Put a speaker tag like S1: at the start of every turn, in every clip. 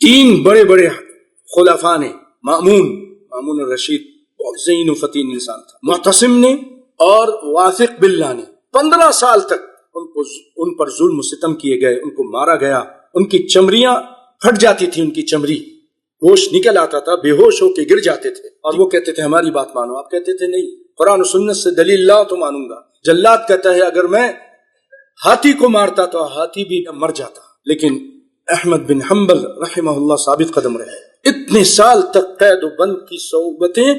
S1: تین بڑے بڑے خلفاء نے، مامون الرشید بہت ذہین و فتین انسان تھا، معتصم نے اور واثق باللہ نے 15 سال تک ان پر ظلم و ستم کیے گئے، ان کو مارا گیا، ان کی چمڑیاں پھٹ جاتی تھی، ان کی چمڑی گوشت نکل آتا تھا، بے ہوش ہو کے گر جاتے تھے، اور وہ کہتے تھے ہماری بات مانو، آپ کہتے تھے نہیں، قرآن و سنت سے دلیل لا تو مانوں گا۔ جلاد کہتا ہے اگر میں ہاتھی کو مارتا تو ہاتھی بھی مر جاتا، لیکن احمد بن حنبل رحمہ اللہ ثابت قدم رہے، اتنے سال تک قید و بند کی صعوبتیں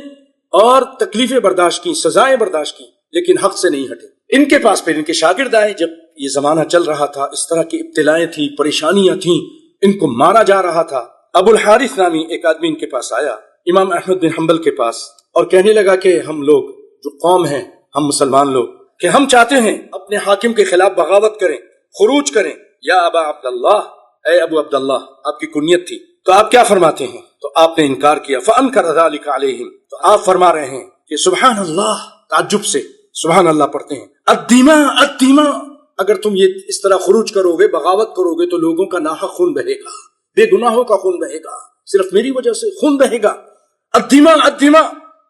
S1: اور تکلیفیں برداشت کی، سزائیں برداشت کی، لیکن حق سے نہیں ہٹے۔ ان کے پاس پھر ان کے شاگرد آئے، جب یہ زمانہ چل رہا تھا، اس طرح کی ابتلائیں تھیں، پریشانیاں تھیں، ان کو مارا جا رہا تھا۔ ابو الحارث نامی ایک آدمی ان کے پاس آیا، امام احمد بن حنبل کے پاس، اور کہنے لگا کہ ہم لوگ جو قوم ہیں، ہم مسلمان لوگ، کہ ہم چاہتے ہیں اپنے حاکم کے خلاف بغاوت کریں، خروج کریں۔ یا ابا عبداللہ، اے ابو عبداللہ، آپ کی کنیت تھی، تو آپ کیا فرماتے ہیں؟ تو آپ نے انکار کیا، فَأَنْكَرَ ذَلِكَ عَلَيْهِمْ، تو آپ فرما رہے ہیں کہ سبحان اللہ، تعجب سے سبحان اللہ پڑھتے ہیں، الدماء، اگر تم یہ اس طرح خروج کرو گے، بغاوت کرو گے، تو لوگوں کا ناحق خون بہے گا، بے گناہوں کا خون بہے گا، صرف میری وجہ سے خون بہے گا۔ الدماء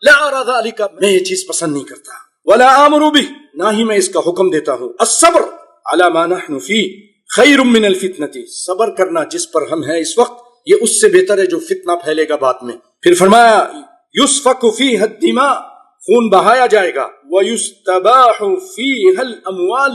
S1: لا ارى ذلك، میں یہ چیز پسند نہیں کرتا، ولا آمر به، نہ ہی میں اس کا حکم دیتا ہوں۔ الصبر على ما نحن فيه خیر من الفتنة، صبر کرنا جس پر ہم ہیں اس وقت، یہ اس سے بہتر ہے جو فتنہ پھیلے گا بعد میں۔ پھر فرمایا یسفک فیہ الدماء، خون بہایا جائے گا، ویستباح فیہ الاموال،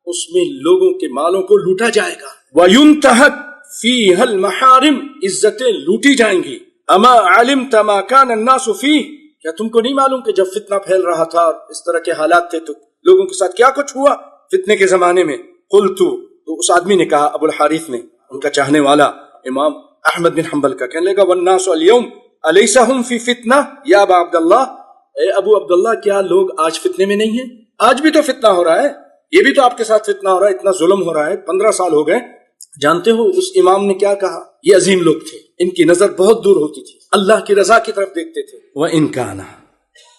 S1: اس میں لوگوں کے مالوں کو لوٹا جائے گا، وینتہک فیہ المحارم، عزتیں لوٹی جائیں گی۔ اما علمت ما کان الناس فیہ، کیا تم کو نہیں معلوم کہ جب فتنہ پھیل رہا تھا اور اس طرح کے حالات تھے تو لوگوں کے ساتھ کیا کچھ ہوا فتنے کے زمانے میں؟ قلت، تو اس آدمی نے کہا، ابو الحارث نے، ان کا چاہنے والا امام احمد بن حنبل کا، کہنے لگا والناس اليوم الیس هم فی فتنہ یا ابا عبداللہ، اے ابو عبداللہ، کیا لوگ آج فتنے میں نہیں ہیں؟ آج بھی تو فتنہ ہو رہا ہے، یہ بھی تو آپ کے ساتھ فتنہ ہو رہا ہے، اتنا ظلم ہو رہا ہے، 15 سال ہو گئے۔ جانتے ہو اس امام نے کیا کہا؟ یہ عظیم لوگ تھے، ان کی نظر بہت دور ہوتی تھی، اللہ کی رضا کی طرف دیکھتے تھے۔ وَإِن كَانَ،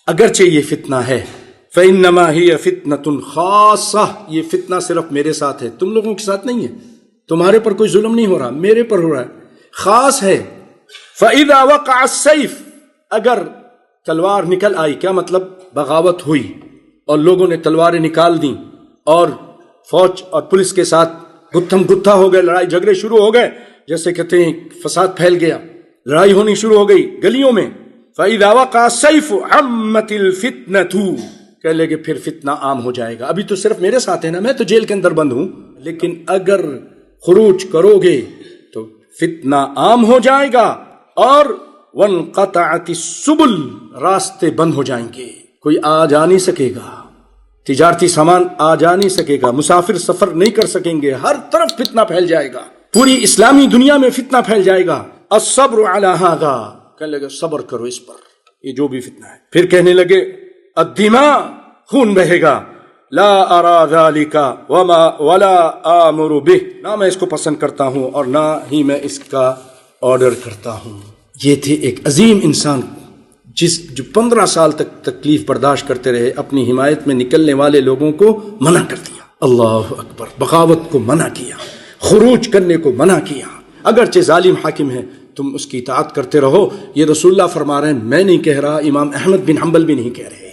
S1: اگرچہ یہ فتنہ ہے، فَإِنَّمَا هِيَ فِتْنَةٌ خَاصَّةٌ، یہ فتنہ صرف میرے ساتھ ہے، تم لوگوں کے ساتھ نہیں ہے، تمہارے پر کوئی ظلم نہیں ہو رہا، میرے پر ہو رہا ہے، خاص ہے۔ فَإِذَا وَقَعَ السَّيْفُ، اگر تلوار نکل آئی، کیا مطلب؟ بغاوت ہوئی اور لوگوں نے تلواریں نکال دیں اور فوج اور پولیس کے ساتھ گتھم گتھا ہو گئے، لڑائی جھگڑے شروع ہو گئے، جیسے کہتے ہیں فساد پھیل گیا، لڑائی ہونی شروع ہو گئی گلیوں میں۔ فَإِذَا وَقَعَ السَّيْفُ عَمَّتِ الْفِتْنَةُ، کہہ لے کہ پھر فتنہ عام ہو جائے گا، ابھی تو صرف میرے ساتھ ہے نا، میں تو جیل کے اندر بند ہوں، لیکن اگر خروج کرو گے تو فتنہ عام ہو جائے گا، اور وَانْقَطَعَتِ السُّبُلُ، راستے بند ہو جائیں گے، کوئی آ جا نہیں سکے گا، تجارتی سامان آ جا نہیں سکے گا، مسافر سفر نہیں کر سکیں گے، ہر طرف فتنہ پھیل جائے گا، پوری اسلامی دنیا میں فتنہ پھیل جائے گا۔ الصبر علی ھذا، کہنے لگے صبر کرو اس پر، یہ جو بھی فتنہ ہے۔ پھر کہنے لگے الدماء، خون بہے گا، لا ارى ذلك ولا آمر به، نہ میں اس کو پسند کرتا ہوں اور نہ ہی میں اس کا آرڈر کرتا ہوں۔ یہ تھے ایک عظیم انسان جو 15 سال تک تکلیف برداشت کرتے رہے، اپنی حمایت میں نکلنے والے لوگوں کو منع کر دیا، اللہ اکبر، بغاوت کو منع کیا، خروج کرنے کو منع کیا، اگرچہ ظالم حاکم ہے تم اس کی اطاعت کرتے رہو۔ یہ رسول اللہ فرما رہے ہیں، میں نہیں کہہ رہا، امام احمد بن حنبل بھی نہیں کہہ رہے۔